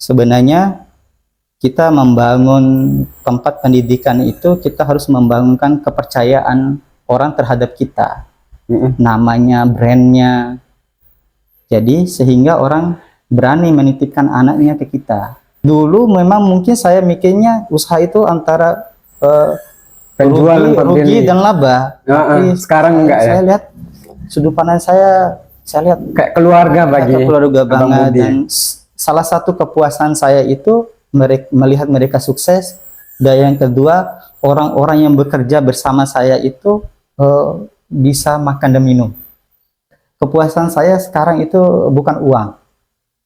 Sebenarnya kita membangun tempat pendidikan itu kita harus membangunkan kepercayaan orang terhadap kita, namanya, brandnya. Jadi sehingga orang berani menitipkan anaknya ke kita. Dulu memang mungkin saya mikirnya usaha itu antara rugi dan laba. Tapi sekarang enggak ya? Saya lihat sudut pandang saya lihat kayak keluarga bagi keluarga banget. Dan salah satu kepuasan saya itu melihat mereka sukses. Dan yang kedua, orang-orang yang bekerja bersama saya itu bisa makan dan minum. Kepuasan saya sekarang itu bukan uang,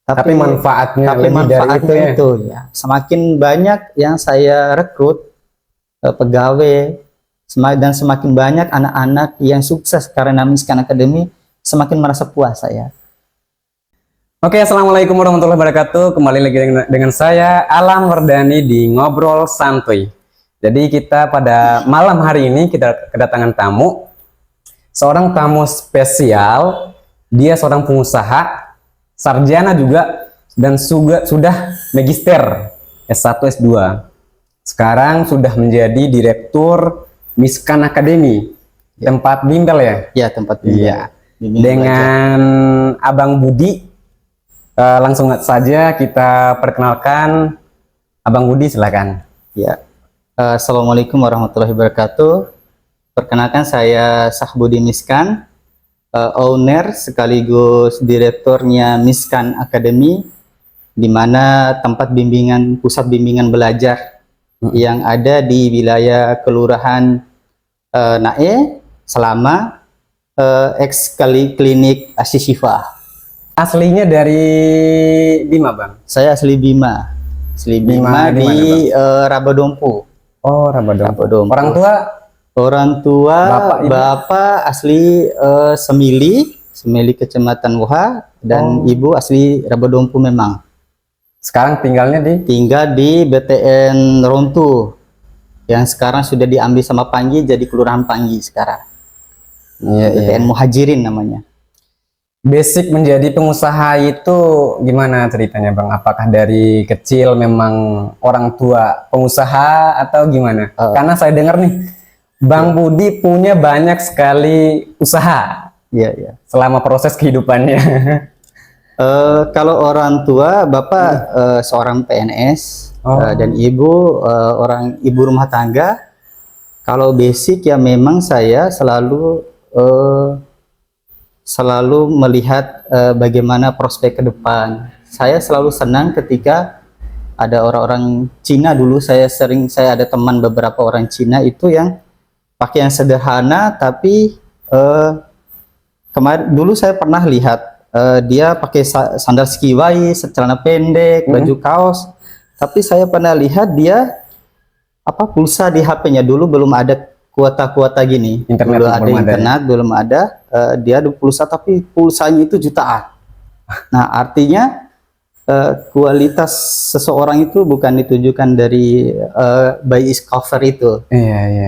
tapi manfaatnya. Itu ya. Semakin banyak yang saya rekrut pegawai, dan semakin banyak anak-anak yang sukses karena Miskan Academy, semakin merasa puas saya. Oke, assalamualaikum warahmatullahi wabarakatuh. Kembali lagi dengan saya Alam Wardani di Ngobrol Santuy. Jadi kita pada malam hari ini kita kedatangan tamu, seorang tamu spesial. Dia seorang pengusaha, sarjana juga, dan sudah magister S1 S2. Sekarang sudah menjadi direktur Miskan Academy, tempat bimbel ya? Ya, tempat bimbel. Ya. Dengan Abang Budi. Langsung saja kita perkenalkan. Abang Budi, silakan. Ya. Assalamualaikum warahmatullahi wabarakatuh. Perkenalkan, saya Sahbudi Miskan, owner sekaligus direkturnya Miskan Academy, di mana tempat bimbingan, pusat bimbingan belajar yang ada di wilayah Kelurahan Nae, Selama, klinik Asy-Syifa. Aslinya dari Bima, Bang? Saya asli Bima. Bima di Rabadompu. Oh, Rabadompu. Orang tua bapak asli Semili Kecamatan Woha, dan ibu asli Rabadompu memang. Sekarang tinggal di BTN Rontu, yang sekarang sudah diambil sama Panggi, jadi Kelurahan Panggi sekarang. BTN Muhajirin namanya. Basic menjadi pengusaha itu gimana ceritanya, Bang? Apakah dari kecil memang orang tua pengusaha atau gimana? Karena saya dengar nih, Bang Budi punya banyak sekali usaha. Iya. Selama proses kehidupannya. Kalau orang tua, bapak seorang PNS, dan ibu ibu rumah tangga. Kalau basic ya memang saya selalu melihat bagaimana prospek ke depan. Saya selalu senang ketika ada orang-orang Cina. Dulu saya ada teman beberapa orang Cina itu yang pakaian sederhana, tapi dulu saya pernah lihat dia pakai sandal skiwai, celana pendek, baju kaos. Tapi saya pernah lihat dia pulsa di HP-nya. Dulu belum ada kuota gini. Internet belum ada. Dia ada pulsa, tapi pulsanya itu jutaan. Nah, artinya kualitas seseorang itu bukan ditujukan dari by its cover itu.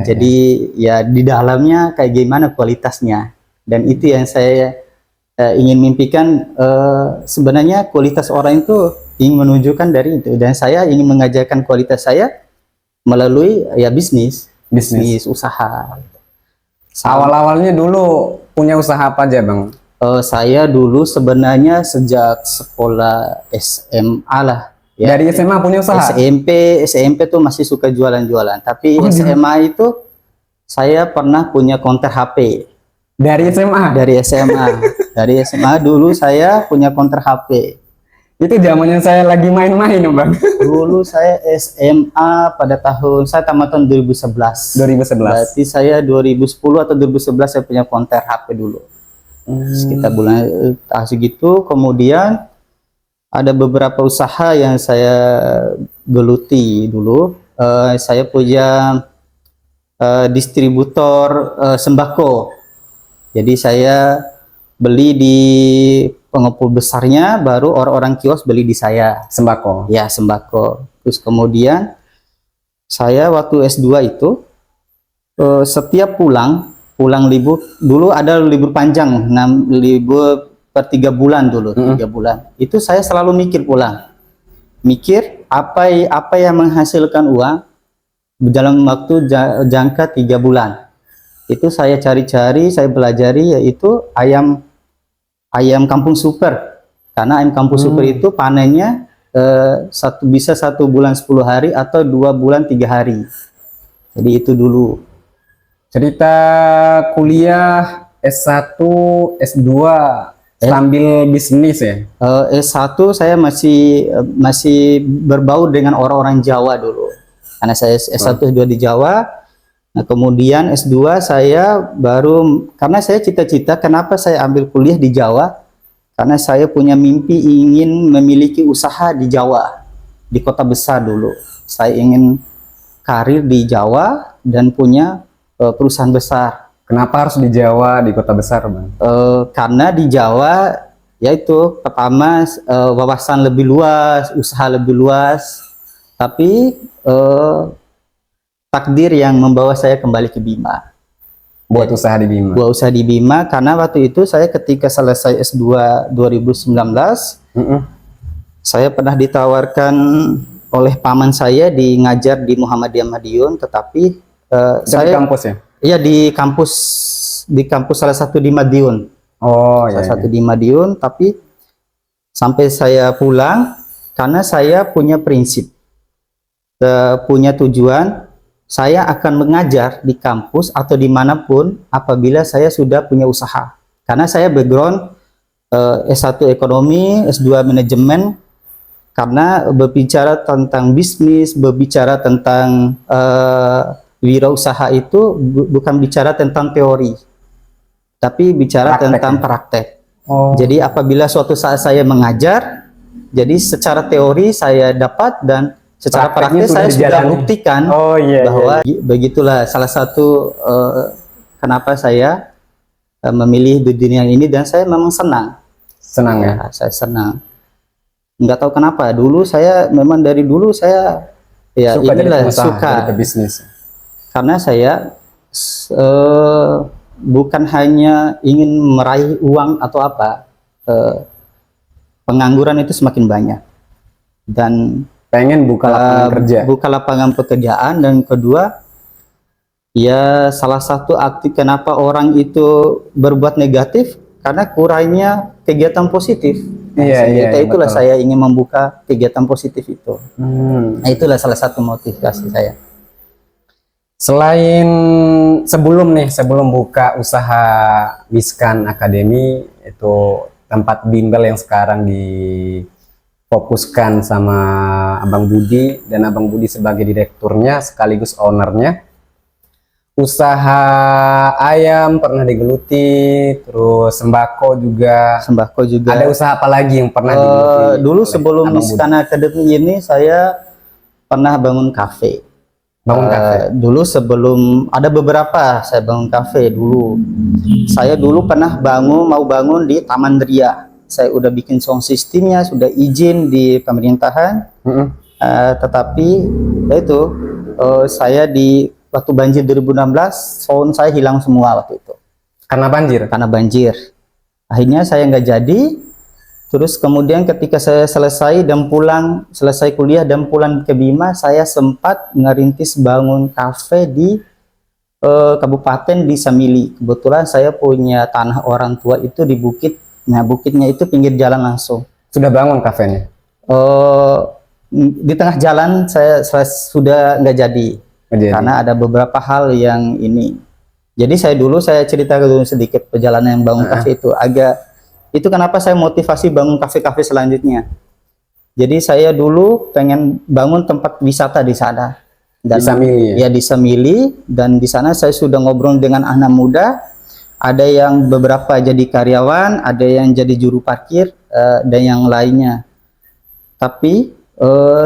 Jadi ya di dalamnya kayak gimana kualitasnya. Dan itu yang saya ingin mimpikan. Sebenarnya kualitas orang itu ingin menunjukkan dari itu. Dan saya ingin mengajarkan kualitas saya melalui bisnis usaha. Awal-awalnya dulu punya usaha apa aja, Bang? Saya dulu sebenarnya sejak sekolah SMA lah. Ya. Dari SMA punya usaha? SMP tuh masih suka jualan-jualan. Tapi SMA itu saya pernah punya konter HP. Dari SMA? Dari SMA dulu saya punya konter HP. Itu zamannya saya lagi main-main, Bang. Dulu saya SMA saya tamat tahun 2011. Berarti saya 2010 atau 2011 saya punya konter HP dulu. Sekitar bulan segitu. Kemudian ada beberapa usaha yang saya geluti dulu. Saya punya distributor sembako. Jadi saya beli di pengepul besarnya, baru orang-orang kios beli di saya. Sembako? Ya, sembako. Terus kemudian saya waktu S2 itu setiap pulang libur, dulu ada libur panjang, libur per 3 bulan dulu, 3 bulan. Itu saya selalu mikir pulang. mikir apa yang menghasilkan uang dalam waktu jangka 3 bulan. Itu saya cari-cari, saya pelajari, yaitu ayam kampung super. Karena ayam kampung super itu panennya bisa 1 bulan 10 hari atau 2 bulan 3 hari. Jadi itu dulu. Cerita kuliah S1, S2 sambil bisnis ya? S1 saya masih berbau dengan orang-orang Jawa dulu. Karena saya S1 S2 di Jawa. Nah, kemudian S2 saya baru, karena saya cita-cita, kenapa saya ambil kuliah di Jawa? Karena saya punya mimpi ingin memiliki usaha di Jawa, di kota besar dulu. Saya ingin karir di Jawa dan punya perusahaan besar. Kenapa harus di Jawa, di kota besar, Bang? Karena di Jawa, yaitu pertama wawasan lebih luas, usaha lebih luas, tapi takdir yang membawa saya kembali ke Bima. Buat usaha di Bima? Buat usaha di Bima, karena waktu itu saya ketika selesai S2 2019, saya pernah ditawarkan oleh paman saya di ngajar di Muhammadiyah Madiun, tetapi di saya kampus ya? Iya, di kampus salah satu di Madiun. Oh, salah satu di Madiun, tapi sampai saya pulang, karena saya punya prinsip, punya tujuan, saya akan mengajar di kampus atau dimanapun apabila saya sudah punya usaha. Karena saya background S1 ekonomi, S2 manajemen, karena berbicara tentang bisnis, berbicara tentang wirausaha itu bukan bicara tentang teori, tapi bicara tentang praktek. Jadi apabila suatu saat saya mengajar, jadi secara teori saya dapat dan secara praktek saya sudah buktikan bahwa begitulah salah satu kenapa saya memilih di dunia ini, dan saya memang senang. Senang ya? Saya senang. Nggak tahu kenapa. Dulu saya memang dari dulu saya suka inilah jadi suka jadi bisnis. Karena saya bukan hanya ingin meraih uang atau apa, pengangguran itu semakin banyak dan pengen buka lapangan kerja. Buka lapangan pekerjaan, dan kedua, ya salah satu aktif kenapa orang itu berbuat negatif karena kurangnya kegiatan positif. Itulah betul. Saya ingin membuka kegiatan positif itu. Nah, itulah salah satu motivasi saya. Selain sebelum buka usaha Miskan Academy, itu tempat bimbel yang sekarang difokuskan sama Abang Budi, dan Abang Budi sebagai direkturnya sekaligus ownernya. Usaha ayam pernah digeluti, terus sembako juga. Ada usaha apa lagi yang pernah digeluti? Dulu sebelum Miskan Academy ini saya pernah bangun kafe. Dulu sebelum ada beberapa saya bangun kafe dulu. Saya dulu pernah mau bangun di Taman Ria. Saya udah bikin sound systemnya, sudah izin di pemerintahan. Tetapi itu saya waktu banjir 2016, sound saya hilang semua waktu itu. Karena banjir? Karena banjir. Akhirnya saya nggak jadi. Terus kemudian ketika saya selesai kuliah dan pulang ke Bima, saya sempat ngerintis bangun kafe di kabupaten di Samili. Kebetulan saya punya tanah orang tua itu di bukit. Nah, bukitnya itu pinggir jalan langsung. Sudah bangun kafenya? Di tengah jalan saya sudah nggak jadi. Karena ada beberapa hal yang ini. Jadi saya cerita dulu sedikit perjalanan yang bangun kafe itu. Itu kenapa saya motivasi bangun kafe-kafe selanjutnya. Jadi saya dulu pengen bangun tempat wisata di sana. Di Samili ya? Ya, di Samili, dan di sana saya sudah ngobrol dengan anak muda. Ada yang beberapa jadi karyawan, ada yang jadi juru parkir, dan yang lainnya. Tapi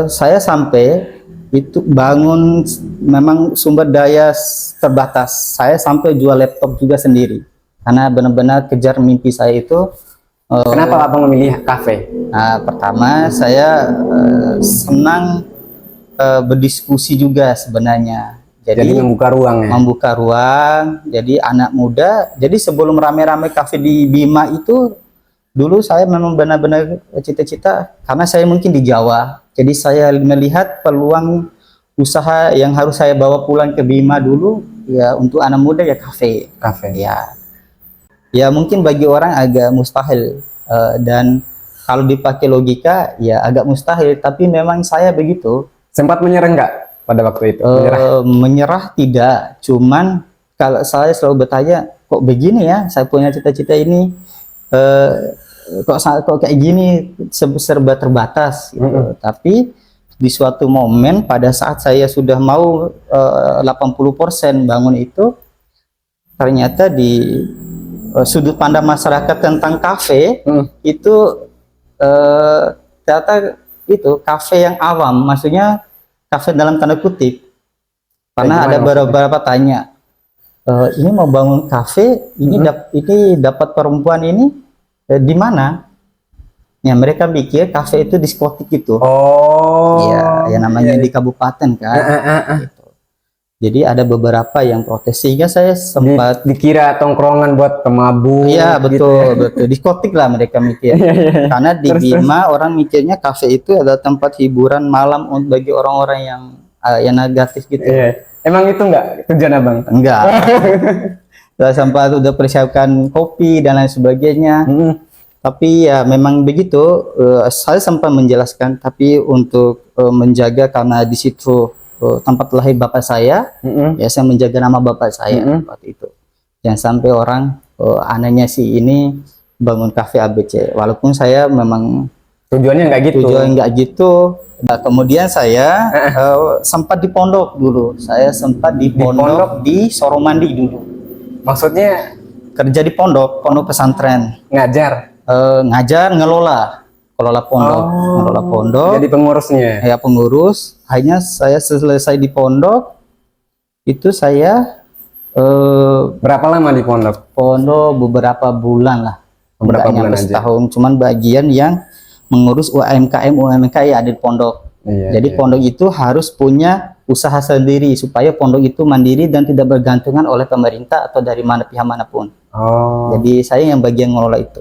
saya sampai itu bangun memang sumber daya terbatas. Saya sampai jual laptop juga sendiri. Karena benar-benar kejar mimpi saya itu. Kenapa Abang memilih kafe? Nah, pertama saya senang berdiskusi juga sebenarnya. Jadi membuka ruang ya? Membuka ruang, jadi anak muda. Jadi sebelum rame-rame kafe di Bima itu, dulu saya memang benar-benar cita-cita, karena saya mungkin di Jawa, Jadi saya melihat peluang usaha yang harus saya bawa pulang ke Bima dulu, ya untuk anak muda ya kafe. Ya, ya mungkin bagi orang agak mustahil, dan kalau dipakai logika ya agak mustahil. Tapi memang saya begitu. Sempat menyerah nggak pada waktu itu? Menyerah tidak, cuman kalau saya selalu bertanya, kok begini ya, saya punya cita-cita ini, kok kayak gini, serba terbatas gitu. Tapi di suatu momen pada saat saya sudah mau 80% bangun itu, ternyata di sudut pandang masyarakat tentang kafe itu ternyata itu kafe yang awam, maksudnya kafe dalam tanda kutip. Karena ada beberapa tanya, ini mau bangun kafe, ini dapat perempuan ini di mana? Ya mereka pikir kafe itu diskotik gitu. Iya, ya namanya di kabupaten kan. Gitu. Jadi ada beberapa yang protes, sehingga saya sempat dikira tongkrongan buat pemabuk. Iya betul, gitu. betul. Diskotik lah mereka mikir. Karena di Bima orang mikirnya kafe itu adalah tempat hiburan malam bagi orang-orang yang negatif gitu. Emang itu enggak tujuan abang? Enggak. Saya sempat udah persiapkan kopi dan lain sebagainya. Tapi ya memang begitu, saya sempat menjelaskan, tapi untuk menjaga, karena di situ tempat lahir bapak saya, ya saya menjaga nama bapak saya waktu itu. Jangan sampai orang anehnya si ini bangun kafe ABC, walaupun saya memang tujuannya nggak gitu. Tujuan nggak gitu. Nah, kemudian saya sempat di pondok dulu. Saya sempat di pondok di Soromandi dulu. Maksudnya kerja di pondok pesantren. Ngajar, ngelola pondok. Jadi pengurusnya. Ya pengurus. Akhirnya saya selesai di pondok itu saya berapa lama di pondok? Pondok beberapa bulan lah. Beberapa bulan aja. Setahun. Cuman bagian yang mengurus UMKM yang ada di pondok. Jadi pondok itu harus punya usaha sendiri supaya pondok itu mandiri dan tidak bergantungan oleh pemerintah atau dari mana pihak manapun. Jadi saya yang bagian ngelola itu.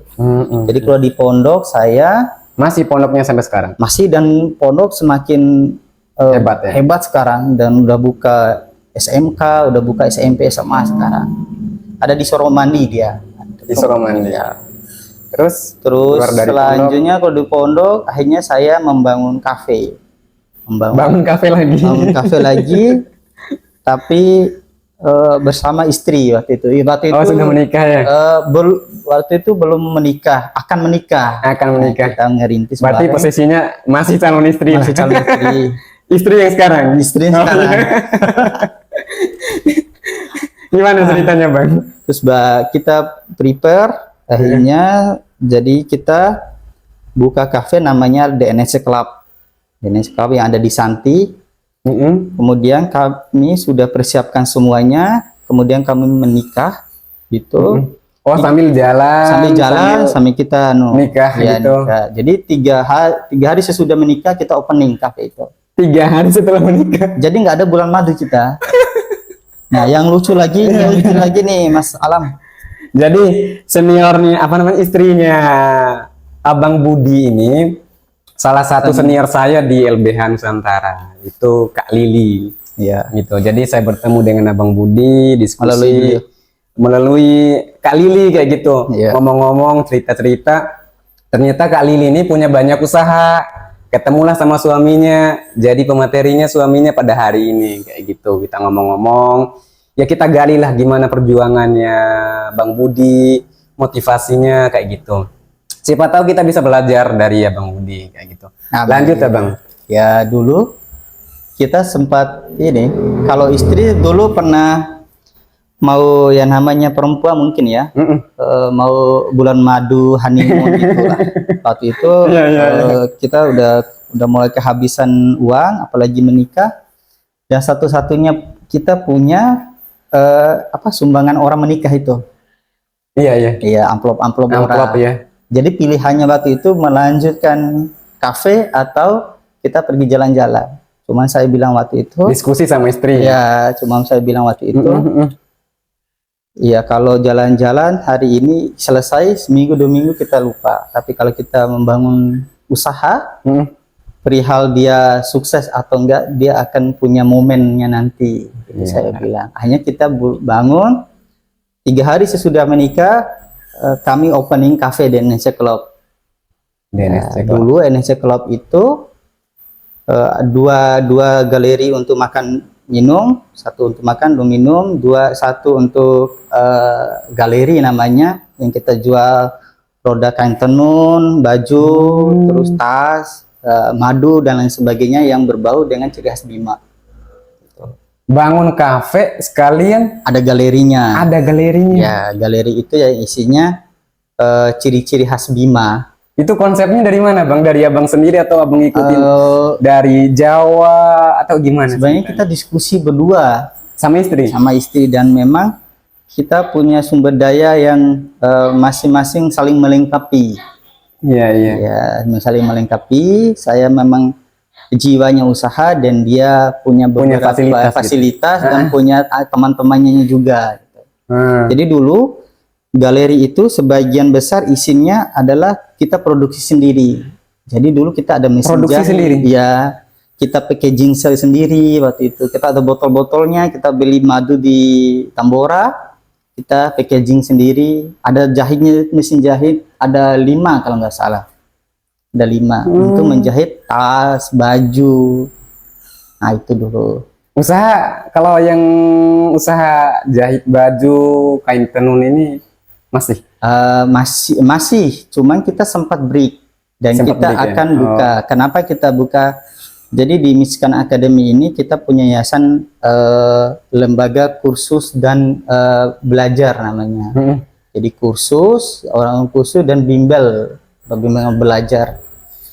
Jadi kalau di pondok saya masih pondoknya sampai sekarang. Masih, dan pondok semakin hebat sekarang, dan udah buka SMK, udah buka SMP, SMA sekarang. Ada di Soromandi dia. Di Soromandi. Ya. Terus selanjutnya kalau di pondok akhirnya saya membangun kafe. Bangun kafe lagi. Tapi bersama istri waktu itu. Sudah menikah ya? Waktu itu belum menikah, akan menikah. Kita ngerintis. Berarti posisinya masih calon istri. Masih calon istri. Istri yang sekarang. Gimana ceritanya bang? Terus kita prepare, akhirnya jadi kita buka kafe namanya DNS Club. DNS Club yang ada di Santi. Kemudian kami sudah persiapkan semuanya, kemudian kami menikah gitu. Sambil jalan sambil kita nikah gitu. Nikah. Jadi 3 hari sesudah menikah kita opening kafe itu. 3 hari setelah menikah. Jadi nggak ada bulan madu kita. Nah, yang lucu lagi nih Mas Alam. Jadi seniornya istrinya Abang Budi ini salah satu senior saya di LBH Nusantara, itu Kak Lili. Iya. Gitu. Jadi saya bertemu dengan Abang Budi, diskusi melalui Kak Lili kayak gitu. Ngomong-ngomong, cerita-cerita. Ternyata Kak Lili ini punya banyak usaha. Ketemulah sama suaminya, jadi pematerinya suaminya pada hari ini kayak gitu. Kita ngomong-ngomong, ya kita gali lah gimana perjuangannya Bang Budi, motivasinya kayak gitu. Siapa tahu kita bisa belajar dari Bang Budi kayak gitu. Lanjut ya Bang. Ya dulu kita sempat ini, kalau istri dulu pernah mau yang namanya perempuan mungkin ya, mau bulan madu, honeymoon gitu lah. Waktu itu kita udah mulai kehabisan uang, apalagi menikah, dan satu-satunya kita punya sumbangan orang menikah itu. Iya, amplop orang. Ya. Jadi pilihannya waktu itu melanjutkan kafe atau kita pergi jalan-jalan. Cuman saya bilang waktu itu diskusi sama istri. Ya, cuma saya bilang waktu itu iya, kalau jalan-jalan hari ini selesai, seminggu 2 minggu kita lupa. Tapi kalau kita membangun usaha, perihal dia sukses atau enggak, dia akan punya momennya nanti. Itu saya bilang. Akhirnya kita bangun 3 hari sesudah menikah, kami opening cafe di NSC Club. Dulu NSC Club itu dua galeri untuk makan minum, satu untuk makan dan minum, satu untuk galeri namanya, yang kita jual produk kain tenun, baju, terus tas, madu dan lain sebagainya yang berbau dengan ciri khas Bima. Bangun kafe sekalian Ada galerinya. ada galerinya. Ya, galeri itu ya isinya ciri-ciri khas Bima. Itu konsepnya dari mana, Bang? Dari Abang sendiri atau Abang ngikutin dari Jawa atau gimana? Sebenarnya kita diskusi berdua Sama istri? sama istri, dan memang kita punya sumber daya yang masing-masing saling melengkapi. Iya, iya. Ya, saling melengkapi. Saya memang jiwanya usaha dan dia punya beberapa fasilitas dan punya teman-temannya juga. Jadi dulu galeri itu sebagian besar isinya adalah kita produksi sendiri. Jadi dulu kita ada mesin Produksi jahit, sendiri? ya, kita packaging sendiri waktu itu. Kita ada botol-botolnya, kita beli madu di Tambora, kita packaging sendiri. Ada jahitnya, mesin jahit ada 5 kalau nggak salah. Ada 5 untuk menjahit tas, baju. Nah itu dulu. Usaha, kalau yang usaha jahit baju, kain tenun ini masih? Masih, cuman kita sempat break dan kita akan buka. Kenapa kita buka? Jadi di Miskan Academy ini kita punya yayasan lembaga kursus dan belajar namanya. Jadi kursus, orang kursus dan bimbel belajar.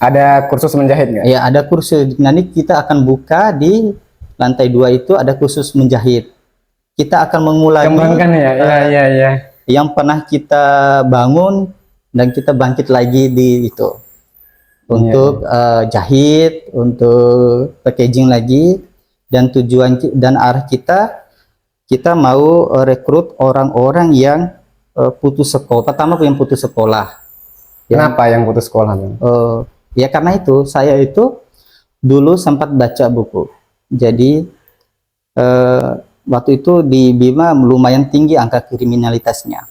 Ada kursus menjahit nggak? Ya, ada kursus. Nanti kita akan buka di lantai 2 itu ada kursus menjahit. Kita akan mengulangi Kembangkan ya, iya. Yang pernah kita bangun dan kita bangkit lagi di itu untuk jahit, untuk packaging lagi, dan tujuan dan arah kita mau rekrut orang-orang yang putus sekolah. Pertama yang putus sekolah. Kenapa yang putus sekolah? Ya karena itu saya itu dulu sempat baca buku. Jadi waktu itu di Bima lumayan tinggi angka kriminalitasnya.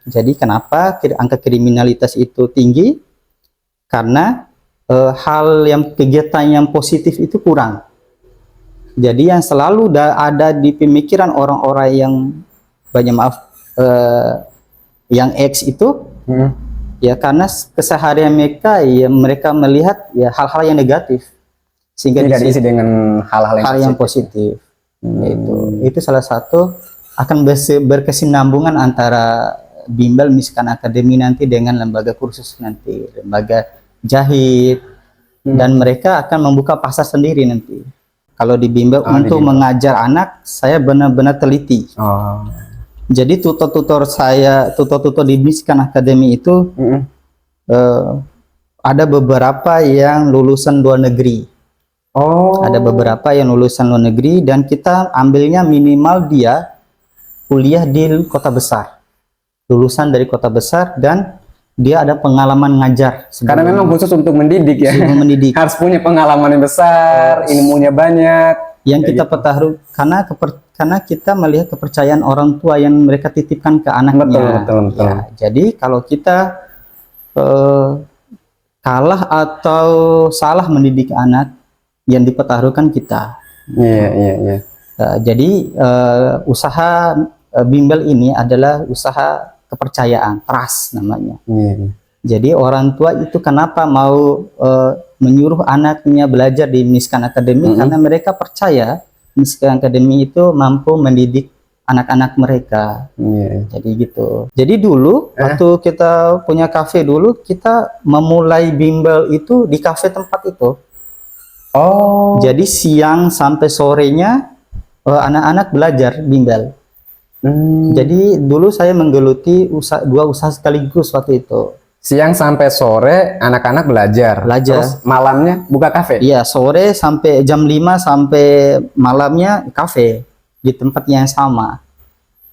Jadi kenapa angka kriminalitas itu tinggi? Karena kegiatan yang positif itu kurang. Jadi yang selalu ada di pemikiran orang-orang yang banyak yang X itu, ya karena keseharian mereka ya mereka melihat ya hal-hal yang negatif, sehingga tidak diisi dengan hal-hal yang positif. Itu salah satu akan berkesinambungan antara bimbel Miskan Academy nanti dengan lembaga kursus nanti, lembaga jahit, dan mereka akan membuka pasar sendiri nanti. Kalau di bimbel untuk mengajar anak, saya benar-benar teliti. Jadi tutor-tutor di Miskan Academy itu ada beberapa yang lulusan luar negeri. Ada beberapa yang lulusan luar negeri dan kita ambilnya minimal dia kuliah di kota besar, lulusan dari kota besar, dan dia ada pengalaman ngajar. Karena memang khusus untuk mendidik ya. Mendidik. Harus punya pengalaman yang besar, ilmunya banyak. Yang kita pertaruh karena kita melihat kepercayaan orang tua yang mereka titipkan ke anaknya. Betul. Ya, jadi kalau kita kalah atau salah mendidik anak, yang dipertaruhkan kita. Iya. Jadi usaha bimbel ini adalah usaha kepercayaan, trust namanya. Jadi orang tua itu kenapa mau menyuruh anaknya belajar di Miskan Academy, karena mereka percaya Miskan Academy itu mampu mendidik anak-anak mereka. Jadi gitu. Jadi dulu waktu kita punya kafe dulu, kita memulai bimbel itu di kafe tempat itu. Jadi siang sampai sorenya anak-anak belajar bimbel. Jadi dulu saya menggeluti dua usaha sekaligus waktu itu. Siang sampai sore anak-anak belajar. Terus malamnya buka kafe? Iya, sore sampai jam 5 sampai malamnya kafe di tempat yang sama.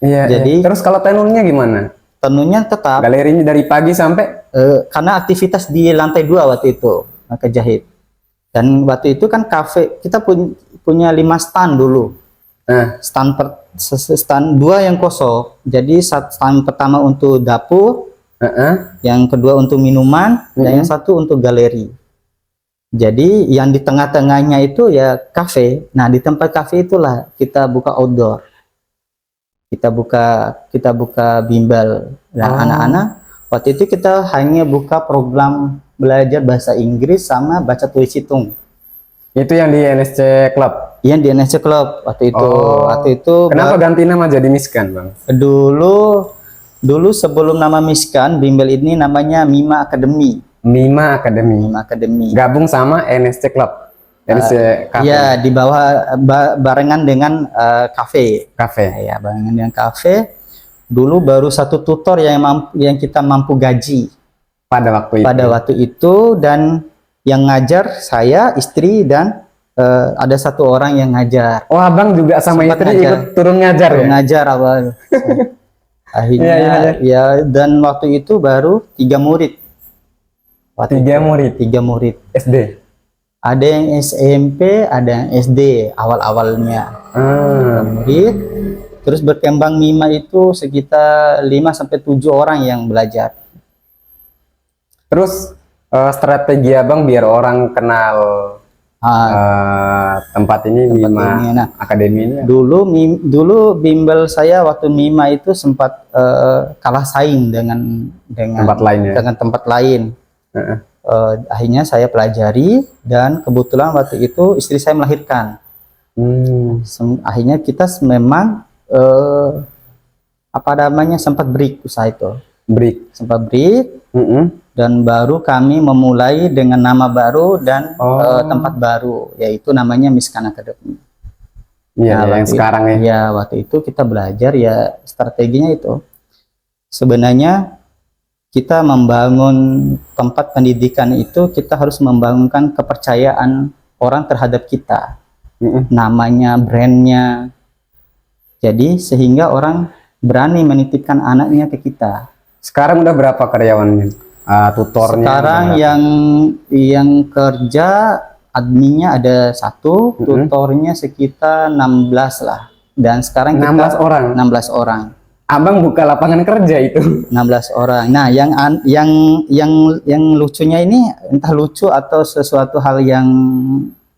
Jadi terus kalau tenunnya gimana? Tenunnya tetap. Galerinya dari pagi sampai? Karena aktivitas di lantai 2 waktu itu, maka jahit. Dan waktu itu kan kafe kita punya 5 stand dulu. Stand 2 yang kosong. Jadi stand pertama untuk dapur, yang kedua untuk minuman, dan yang satu untuk galeri. Jadi yang di tengah-tengahnya itu ya kafe. Nah, di tempat kafe itulah kita buka outdoor. Kita buka bimbel. Dan anak-anak waktu itu kita hanya buka program belajar bahasa Inggris sama baca tulis hitung. Itu yang di NSC Club. Yang di NSC Club waktu itu. Waktu itu kenapa ganti nama jadi Miskan, Bang? Dulu sebelum nama Miskan, bimbel ini namanya Mima Academy. Mima Academy. Mima Academy. Gabung sama NSC Club. NSC Cafe. Ya, di bawah barengan dengan kafe. Cafe. Ya, barengan dengan kafe. Dulu baru satu tutor yang kita mampu gaji pada waktu itu, dan yang ngajar saya, istri, dan ada satu orang yang ngajar. Oh, Abang juga sama Sempat istri ngajar. ikut turun ngajar ya? Ngajar awal. Akhirnya ya, dan waktu itu baru 3 murid. 3 murid SD. Ada yang SMP, ada yang SD awal-awalnya. Murid. Terus berkembang Mima itu sekitar 5-7 orang yang belajar. Terus strategi Abang biar orang kenal tempat ini, Mima ini. Nah, Academy ini. Dulu bimbel saya waktu Mima itu sempat kalah saing dengan tempat lain ya? Dengan tempat lain. Akhirnya saya pelajari, dan kebetulan waktu itu istri saya melahirkan. Akhirnya kita memang sempat break usaha itu. Sempat break. Dan baru kami memulai dengan nama baru dan tempat baru, yaitu namanya Miskan Academy. Iya, yang sekarang ya. Ya, waktu itu kita belajar ya, strateginya itu. Sebenarnya kita membangun tempat pendidikan itu, kita harus membangunkan kepercayaan orang terhadap kita. Namanya, brandnya. Jadi sehingga orang berani menitipkan anaknya ke kita. Sekarang udah berapa karyawannya? Tutornya? Sekarang yang kerja, adminnya ada 1, tutornya sekitar 16 lah. Dan sekarang 16 orang. 16 orang. Abang buka lapangan kerja itu. 16 orang. Nah, yang lucunya ini, entah lucu atau sesuatu hal yang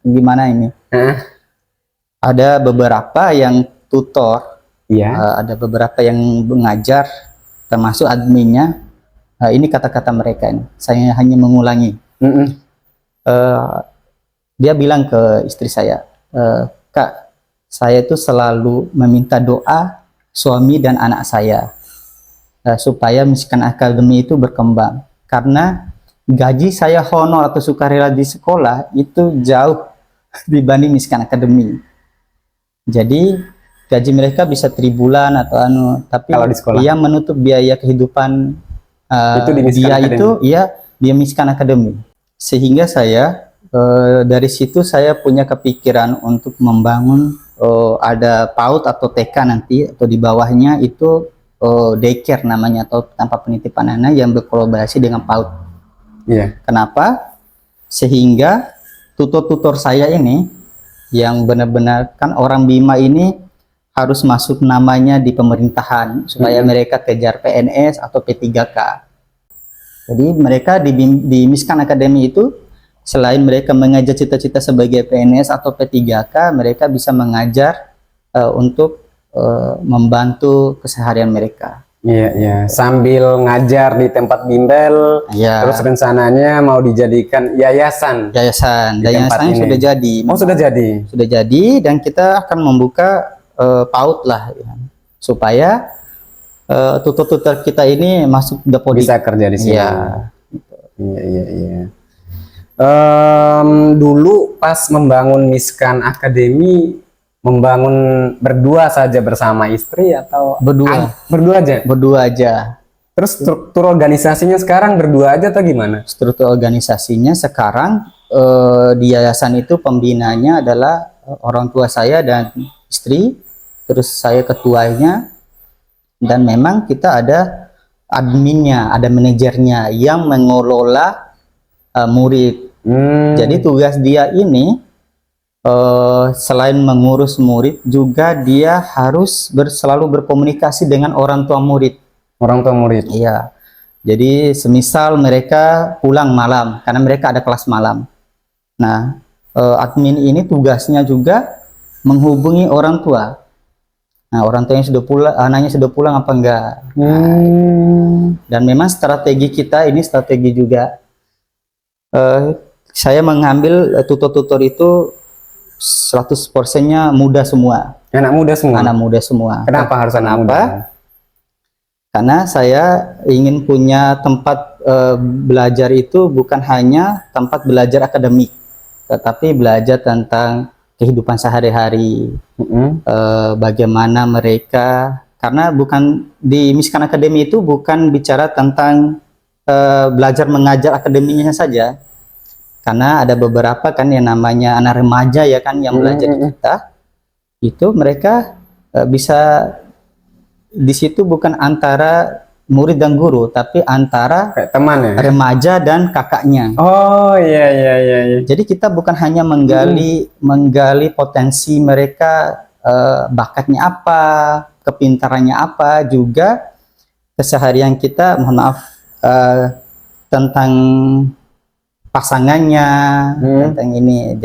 gimana ini. Ada beberapa yang tutor. Ada beberapa yang mengajar, termasuk adminnya. Ini kata-kata mereka ini. Saya hanya mengulangi. Dia bilang ke istri saya, Kak, saya itu selalu meminta doa suami dan anak saya supaya Miskan Academy itu berkembang, karena gaji saya honor atau sukarela di sekolah itu jauh dibanding Miskan Academy. Jadi gaji mereka bisa 3 bulan atau tapi kalau di sekolah, yang menutup biaya kehidupan itu di Miskan Academy. Itu dia Miskan Academy. Sehingga saya dari situ saya punya kepikiran untuk membangun ada PAUD atau TK nanti, atau di bawahnya itu daycare namanya, atau tempat penitipan anak yang berkolaborasi dengan PAUD. Kenapa? Sehingga tutor-tutor saya ini yang benar-benar, kan orang Bima ini harus masuk namanya di pemerintahan supaya mereka kejar PNS atau P3K. Jadi mereka di Miskan Academy itu, selain mereka mengajar cita-cita sebagai PNS atau P3K, mereka bisa mengajar untuk membantu keseharian mereka. Sambil ngajar di tempat bimbel, terus rencananya mau dijadikan yayasan. Yayasannya sudah jadi. Sudah jadi, dan kita akan membuka PAUD lah, supaya tutor-tutor kita ini masuk bisa kerja di sini. Dulu pas membangun Miskan Academy, membangun berdua saja bersama istri atau berdua aja? Terus struktur organisasinya sekarang berdua aja atau gimana? Struktur organisasinya sekarang di yayasan itu pembinanya adalah orang tua saya dan istri, terus saya ketuanya, dan memang kita ada adminnya, ada manajernya yang mengelola murid. Jadi tugas dia ini selain mengurus murid, juga dia harus selalu berkomunikasi dengan orang tua murid. Orang tua murid. Iya. Jadi semisal mereka pulang malam, karena mereka ada kelas malam. Nah, admin ini tugasnya juga menghubungi orang tua. Nah, orang tuanya sudah pulang, anaknya sudah pulang apa enggak. Dan memang strategi kita ini strategi juga. Saya mengambil tutor-tutor itu 100%-nya muda semua. Anak muda semua. Anak muda semua. Kenapa harus anak muda? Karena saya ingin punya tempat belajar itu bukan hanya tempat belajar akademik, tetapi belajar tentang kehidupan sehari-hari, bagaimana mereka, karena bukan di Miskan Academy itu bukan bicara tentang belajar mengajar akademinya saja, karena ada beberapa kan yang namanya anak remaja ya kan yang belajar di kita, itu mereka bisa di situ bukan antara murid dan guru, tapi antara kayak teman ya, remaja dan kakaknya. Oh iya iya iya. Jadi kita bukan hanya menggali potensi mereka, bakatnya apa, kepintarannya apa, juga keseharian kita, mohon maaf, tentang pasangannya, tentang ini.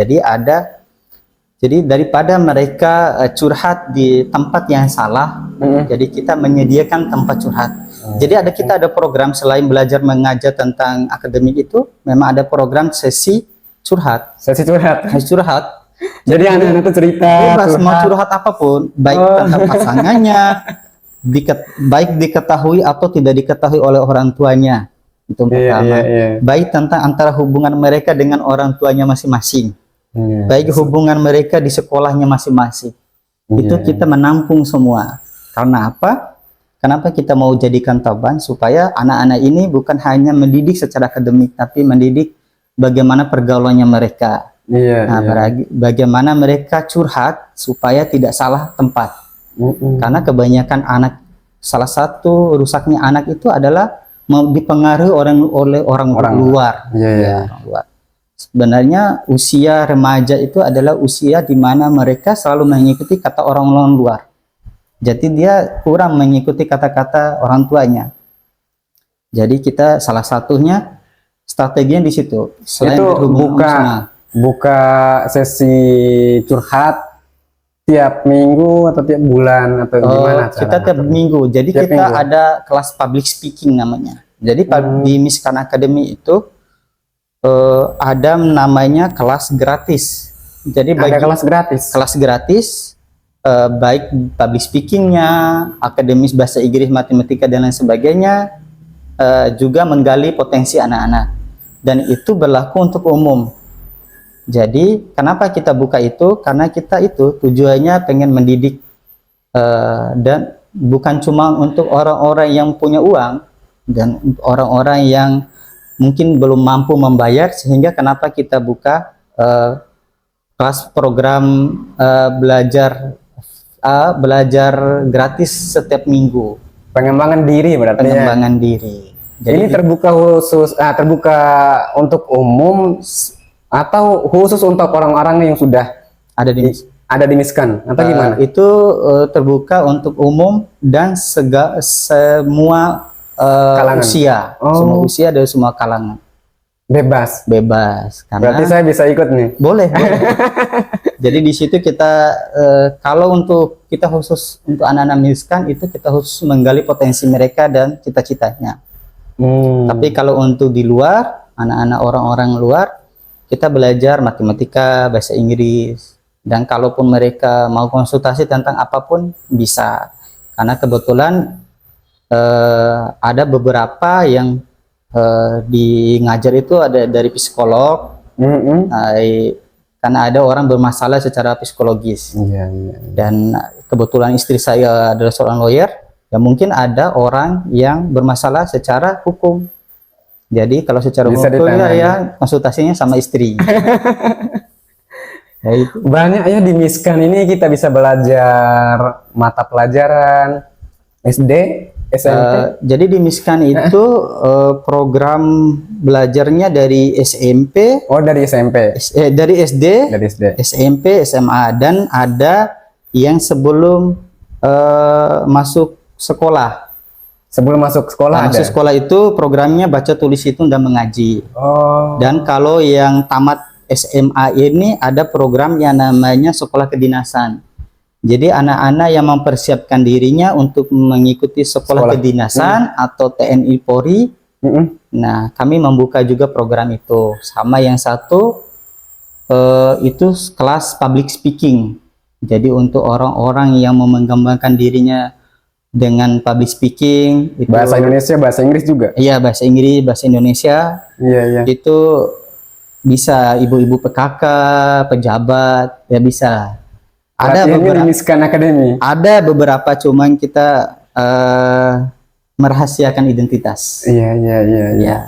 Jadi daripada mereka curhat di tempat yang salah, jadi kita menyediakan tempat curhat. Jadi kita ada program selain belajar mengajar tentang akademik itu, memang ada program sesi curhat. Sesi curhat. Sesi curhat. Jadi anak-anak itu cerita. Bebas mau curhat apapun, baik tentang pasangannya, baik diketahui atau tidak diketahui oleh orang tuanya. Itu pertama. Baik tentang antara hubungan mereka dengan orang tuanya masing-masing. Baik hubungan mereka di sekolahnya masing-masing. Itu kita menampung semua. Karena apa? Kenapa kita mau jadikan Taban? Supaya anak-anak ini bukan hanya mendidik secara akademik, tapi mendidik bagaimana pergaulannya mereka. Bagaimana mereka curhat supaya tidak salah tempat. Karena kebanyakan anak, salah satu rusaknya anak itu adalah dipengaruhi oleh orang luar. Luar. Sebenarnya usia remaja itu adalah usia di mana mereka selalu mengikuti kata orang luar. Jadi dia kurang mengikuti kata-kata orang tuanya. Jadi kita salah satunya strateginya di situ. Selain itu buka sesi curhat tiap minggu atau tiap bulan atau gimana? Kita tiap minggu. Jadi tiap kita minggu ada kelas public speaking namanya. Jadi di Miskan Academy itu ada namanya kelas gratis. Jadi ada kelas gratis. Kelas gratis. Baik public speakingnya, akademis bahasa Inggris, matematika dan lain sebagainya, juga menggali potensi anak-anak, dan itu berlaku untuk umum. Jadi kenapa kita buka itu? Karena kita itu tujuannya pengen mendidik, dan bukan cuma untuk orang-orang yang punya uang dan orang-orang yang mungkin belum mampu membayar, sehingga kenapa kita buka kelas program belajar gratis setiap minggu. Pengembangan diri berarti. Pengembangan diri. Jadi ini terbuka khusus, terbuka untuk umum atau khusus untuk orang-orang yang sudah ada di Miskan atau gimana? Itu terbuka untuk umum dan semua usia, semua usia dari semua kalangan. Bebas. Karena berarti saya bisa ikut nih. Boleh. Jadi di situ kita kalau untuk kita khusus untuk anak-anak miskin itu kita khusus menggali potensi mereka dan cita-citanya. Tapi kalau untuk di luar, anak-anak orang-orang luar, kita belajar matematika, bahasa Inggris, dan kalaupun mereka mau konsultasi tentang apapun bisa. Karena kebetulan ada beberapa yang di ngajar itu ada dari psikolog, karena ada orang bermasalah secara psikologis. Dan kebetulan istri saya adalah seorang lawyer, ya mungkin ada orang yang bermasalah secara hukum. Jadi kalau secara hukum ya konsultasinya sama istri. Ya, itu. Banyak ya di Miskan ini kita bisa belajar mata pelajaran SD, SMP? Jadi di Miskan itu program belajarnya dari SMP, Oh, dari SMP. dari SD, Dari SD. SMP, SMA, dan ada yang sebelum masuk sekolah. Sebelum masuk sekolah ada. Masuk sekolah itu programnya baca tulis hitung dan mengaji. Oh. Dan kalau yang tamat SMA ini ada program yang namanya sekolah kedinasan. Jadi anak-anak yang mempersiapkan dirinya untuk mengikuti sekolah kedinasan atau TNI Polri. Nah, kami membuka juga program itu. Sama yang satu itu kelas public speaking. Jadi untuk orang-orang yang mau mengembangkan dirinya dengan public speaking, itu Bahasa Indonesia, bahasa Inggris juga. iya, bahasa Inggris, bahasa Indonesia. Iya, iya. Itu bisa ibu-ibu PKK, pejabat, ya bisa. Ada Pelatihannya beberapa, di Miskan Academy. ada beberapa, cuman kita merahasiakan identitas. Iya, iya, iya, iya. Ya,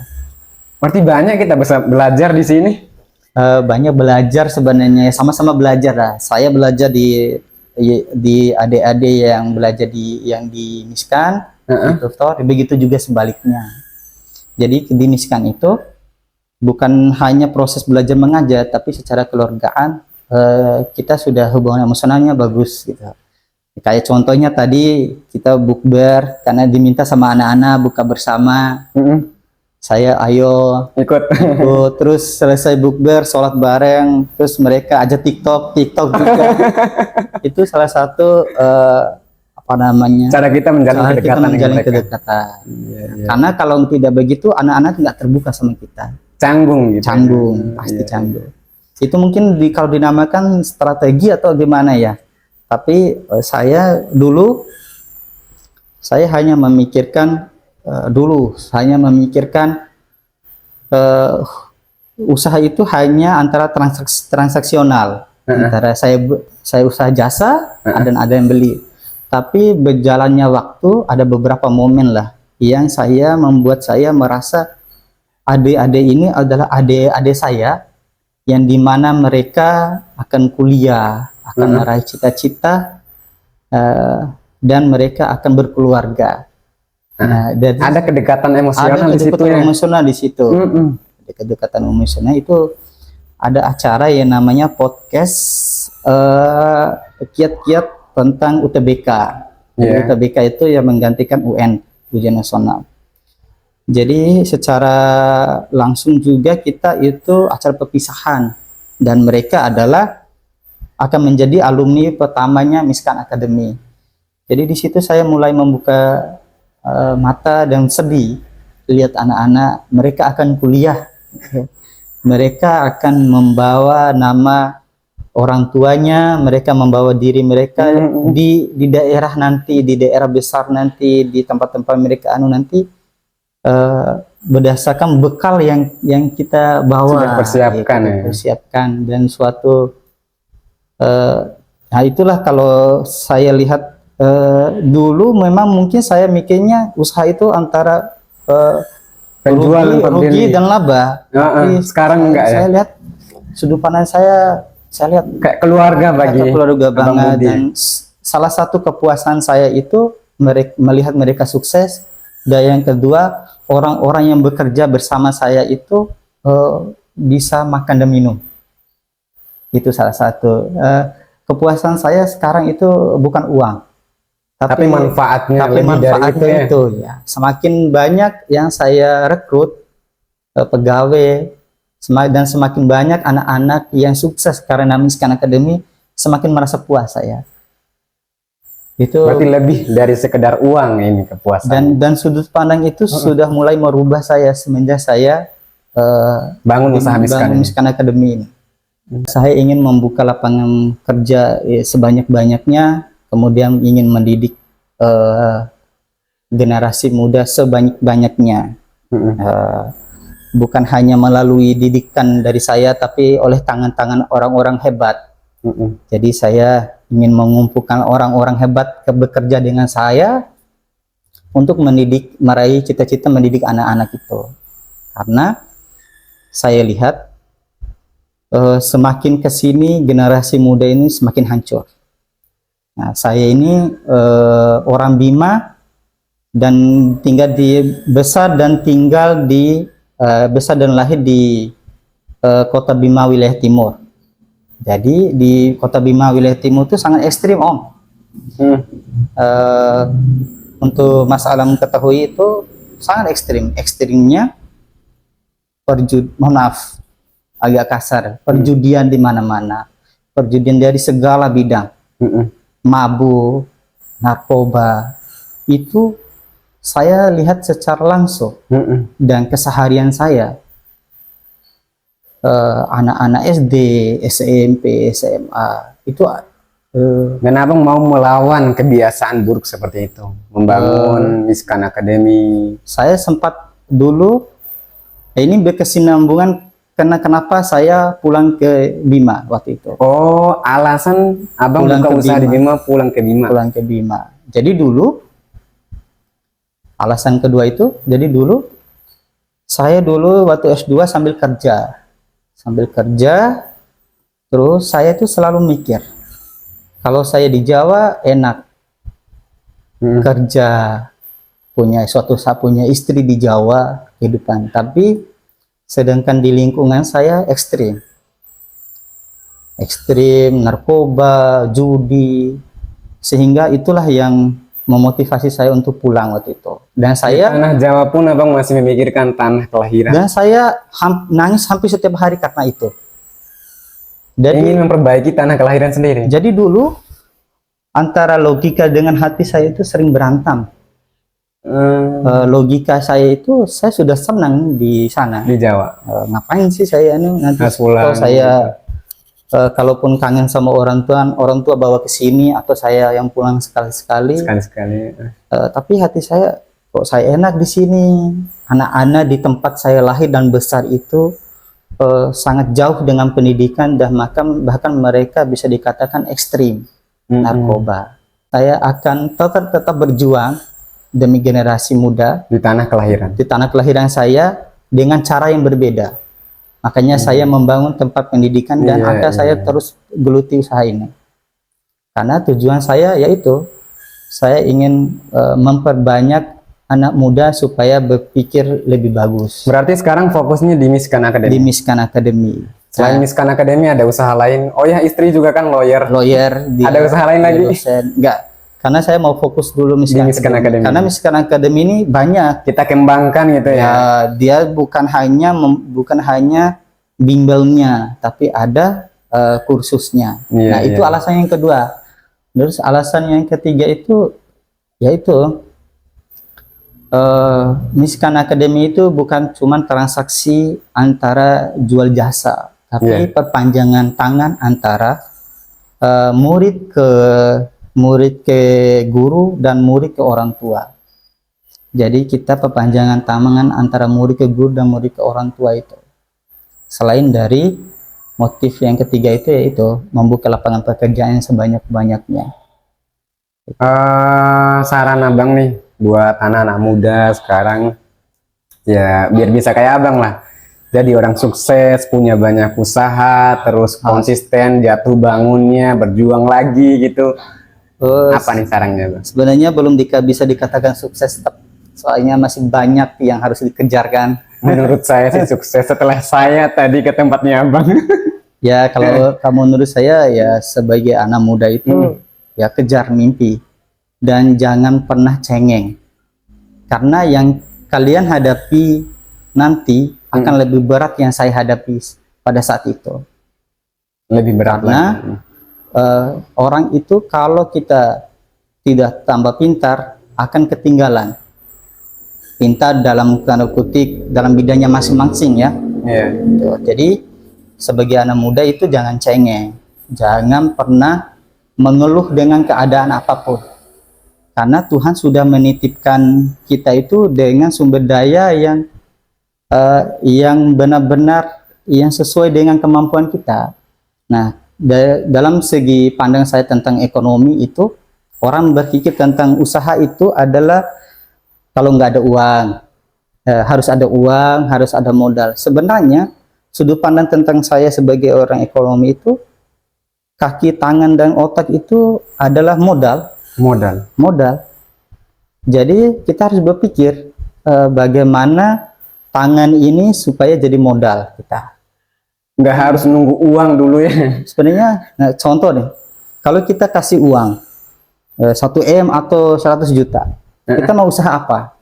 Berarti banyak kita bisa belajar di sini. banyak belajar sebenarnya, sama-sama belajar lah. Saya belajar di adik-adik yang belajar di Miskan, di Tutor, begitu juga sebaliknya. Jadi di Miskan itu bukan hanya proses belajar mengajar, tapi secara keluargaan kita sudah hubungan emosionalnya bagus gitu. Kayak contohnya tadi kita bukber karena diminta sama anak-anak buka bersama. Saya ayo Ikut. terus selesai bukber sholat bareng, terus mereka aja TikTok juga. Itu salah satu apa namanya, Cara kita menjalin cara kita kedekatan dengan menjalin mereka. kedekatan. Iya, iya. Karena kalau tidak begitu anak-anak nggak terbuka sama kita. Canggung gitu. Canggung, pasti Iya. canggung. Itu mungkin kalau dinamakan strategi atau gimana ya. Tapi saya hanya memikirkan usaha itu hanya antara transaksional, antara saya usaha jasa dan ada yang beli. Tapi berjalannya waktu ada beberapa momen lah yang membuat saya merasa adik-adik ini adalah adik-adik saya yang dimana mereka akan kuliah, akan meraih cita-cita, dan mereka akan berkeluarga. Nah, Ada kedekatan emosional di situ. kedekatan emosional di situ. Ada kedekatan emosional itu, ada acara yang namanya podcast kiat-kiat tentang UTBK. Jadi UTBK itu yang menggantikan UN, ujian nasional. Jadi secara langsung juga kita itu acara perpisahan, dan mereka akan menjadi alumni pertamanya Miskan Academy. Jadi di situ saya mulai membuka mata dan sedih lihat anak-anak mereka akan kuliah, mereka akan membawa nama orang tuanya, mereka membawa diri mereka di daerah nanti, di daerah besar nanti, di tempat-tempat mereka nanti. Berdasarkan bekal yang kita bawa, sudah persiapkan, persiapkan, dan suatu nah itulah kalau saya lihat dulu memang mungkin saya mikirnya usaha itu antara penjual rugi dan laba. Tapi sekarang enggak ya? Saya lihat sudut pandang saya lihat kayak keluarga bagi keluarga banget, dan salah satu kepuasan saya itu melihat mereka sukses. Dan yang kedua, orang-orang yang bekerja bersama saya itu bisa makan dan minum. Itu salah satu kepuasan saya sekarang itu bukan uang, tapi manfaatnya. Tapi manfaatnya itu ya. Semakin banyak yang saya rekrut pegawai, dan semakin banyak anak-anak yang sukses karena Miskan Academy, semakin merasa puas saya. Itu berarti lebih dari sekedar uang ini kepuasan. Dan sudut pandang itu sudah mulai merubah saya semenjak saya bangun usaha Miskan Academy ini. Saya ingin membuka lapangan kerja sebanyak-banyaknya, kemudian ingin mendidik generasi muda sebanyak-banyaknya. Bukan hanya melalui didikan dari saya, tapi oleh tangan-tangan orang-orang hebat. Jadi saya ingin mengumpulkan orang-orang hebat bekerja dengan saya untuk meraih cita-cita mendidik anak-anak itu. Karena saya lihat semakin kesini generasi muda ini semakin hancur. Nah, saya ini orang Bima dan besar dan lahir di Kota Bima wilayah timur. Jadi di Kota Bima wilayah timur itu sangat ekstrim, Om. Untuk Mas Alam ketahui itu sangat ekstrim. Ekstrimnya mohon maaf agak kasar, perjudian di mana-mana, perjudian dari segala bidang, mabuk, narkoba, itu saya lihat secara langsung. Dan keseharian saya, anak-anak SD, SMP, SMA itu Dan abang mau melawan kebiasaan buruk seperti itu, membangun Miskan Academy. saya sempat dulu, ini berkesinambungan karena kenapa saya pulang ke Bima waktu itu. Oh, alasan abang Pulang buka ke usaha di Bima. Bima, pulang ke Bima. Pulang ke Bima. Jadi dulu, alasan kedua itu, saya dulu waktu S2 sambil kerja. Terus saya tuh selalu mikir, kalau saya di Jawa enak, kerja, punya istri di Jawa, kehidupan. Tapi sedangkan di lingkungan saya ekstrim, narkoba, judi, sehingga itulah yang memotivasi saya untuk pulang waktu itu. Dan Di saya tanah Jawa pun abang masih memikirkan tanah kelahiran. nangis hampir setiap hari karena itu. Ingin memperbaiki tanah kelahiran sendiri. Jadi dulu antara logika dengan hati saya itu sering berantem. Logika saya itu, saya sudah senang di sana. Di Jawa. Ngapain sih saya nanti Harus pulang, kalau saya kalaupun kangen sama orang tua bawa ke sini, atau saya yang pulang sekali-sekali. Sekali-sekali. Tapi hati saya, kok saya enak di sini. Anak-anak di tempat saya lahir dan besar itu sangat jauh dengan pendidikan, dan bahkan mereka bisa dikatakan ekstrim narkoba. Saya akan tetap berjuang demi generasi muda Di tanah kelahiran saya dengan cara yang berbeda. Makanya saya membangun tempat pendidikan dan saya terus geluti usaha ini. Karena tujuan saya yaitu saya ingin memperbanyak anak muda supaya berpikir lebih bagus. Berarti sekarang fokusnya di Miskan Academy. Di Miskan Academy. Selain Miskan Academy ada usaha lain. Oh ya, istri juga kan lawyer. Ada usaha lain lagi? Enggak. Karena saya mau fokus dulu Di Miskan Academy. Karena Miskan Academy ini banyak. Kita kembangkan gitu ya. Dia bukan hanya bimbelnya, tapi ada kursusnya. Nah, itu alasan yang kedua. Terus alasan yang ketiga itu yaitu Miskan Academy itu bukan cuma transaksi antara jual jasa, tapi perpanjangan tangan antara murid ke guru dan murid ke orang tua. Jadi kita perpanjangan tangan antara murid ke guru dan murid ke orang tua itu. Selain dari motif yang ketiga itu, yaitu membuka lapangan pekerjaan sebanyak-banyaknya. Saran abang nih buat anak-anak muda sekarang, ya biar bisa kayak abang lah, jadi orang sukses, punya banyak usaha, terus konsisten jatuh bangunnya, berjuang lagi gitu. Apa nih sarannya bang? Sebenarnya belum bisa dikatakan sukses, soalnya masih banyak yang harus dikejarkan. Menurut saya sih sukses setelah saya tadi ke tempatnya abang. Ya kalau kamu, menurut saya ya sebagai anak muda itu ya kejar mimpi. Dan jangan pernah cengeng, karena yang kalian hadapi nanti akan lebih berat yang saya hadapi pada saat itu. Lebih berat karena orang itu kalau kita tidak tambah pintar akan ketinggalan. Pintar dalam tanda kutip dalam bidangnya masing-masing ya. Jadi sebagai anak muda itu jangan cengeng, jangan pernah mengeluh dengan keadaan apapun. Karena Tuhan sudah menitipkan kita itu dengan sumber daya yang benar-benar yang sesuai dengan kemampuan kita. Nah, dalam segi pandang saya tentang ekonomi itu, orang berpikir tentang usaha itu adalah kalau nggak ada uang, harus ada uang, harus ada modal. Sebenarnya sudut pandang tentang saya sebagai orang ekonomi itu, kaki, tangan, dan otak itu adalah modal. Jadi kita harus berpikir bagaimana tangan ini supaya jadi modal kita. Nggak harus nunggu uang dulu ya. Sebenarnya, nah, contoh nih, kalau kita kasih uang 1 M atau 100 juta, kita mau usaha apa?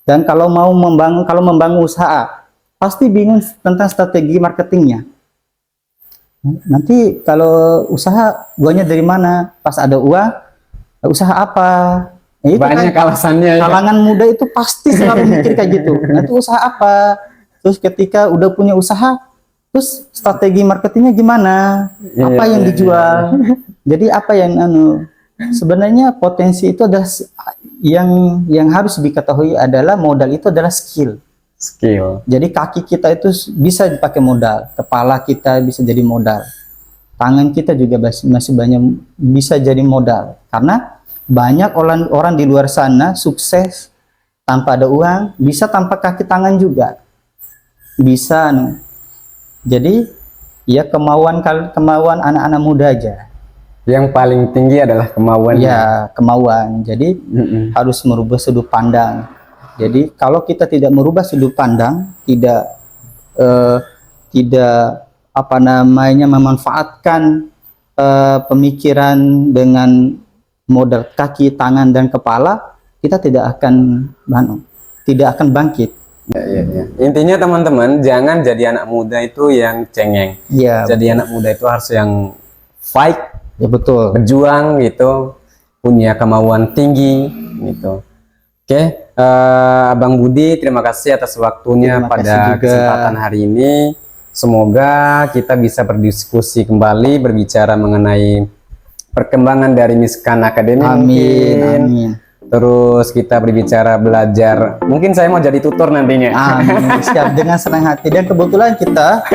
Dan kalau membangun usaha, pasti bingung tentang strategi marketingnya. Nanti kalau usaha, uangnya dari mana? Pas ada uang, usaha apa? Nah, itu Banyak kan, alasannya ya. kalangan muda itu pasti selalu mikir kayak gitu. Nanti usaha apa? Terus ketika udah punya usaha, terus strategi marketingnya gimana? Apa yang dijual? Jadi apa yang sebenarnya potensi itu adalah yang harus diketahui adalah modal itu adalah skill. Jadi kaki kita itu bisa dipakai modal, kepala kita bisa jadi modal, tangan kita juga masih banyak bisa jadi modal. Karena banyak orang di luar sana sukses tanpa ada uang, bisa tanpa kaki tangan juga, bisa. Jadi ya kemauan anak-anak muda aja. Yang paling tinggi adalah kemauan. Ya kemauan. Jadi harus merubah sudut pandang. Jadi kalau kita tidak merubah sudut pandang, tidak memanfaatkan pemikiran dengan modal kaki, tangan, dan kepala, kita tidak akan bangkit. Ya. Intinya teman-teman, jangan jadi anak muda itu yang cengeng. Ya, jadi anak muda itu harus yang fight, ya betul, berjuang gitu, punya kemauan tinggi gitu. Oke, Abang Budi, terima kasih atas waktunya pada kesempatan hari ini. Semoga kita bisa berdiskusi kembali, berbicara mengenai perkembangan dari Miskan Academy. Amin. Terus kita berbicara belajar. Mungkin saya mau jadi tutor nantinya. Amin. Siap, dengan senang hati. Dan kebetulan kita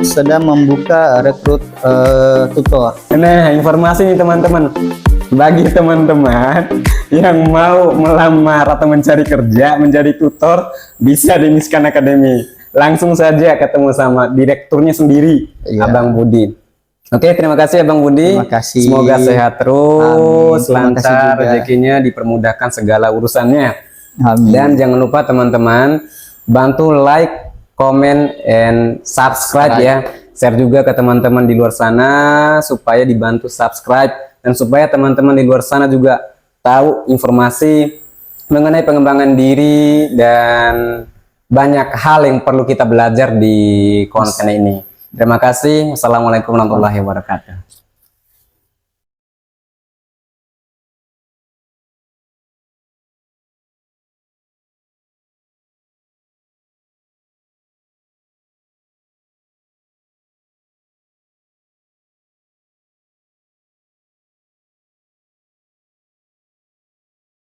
sedang membuka rekrut tutor. Nah, informasi nih teman-teman. Bagi teman-teman yang mau melamar atau mencari kerja menjadi tutor, bisa di Miskan Academy. Langsung saja ketemu sama direkturnya sendiri, Abang Budi. Oke, terima kasih Abang Budi. Terima kasih. Semoga sehat terus, lancar juga. rezekinya, dipermudahkan segala urusannya. Amin. Dan jangan lupa teman-teman, bantu like, comment, and subscribe ya. Share juga ke teman-teman di luar sana supaya dibantu subscribe, dan supaya teman-teman di luar sana juga tahu informasi mengenai pengembangan diri dan banyak hal yang perlu kita belajar di konten ini. Terima kasih. Wassalamualaikum warahmatullahi wabarakatuh.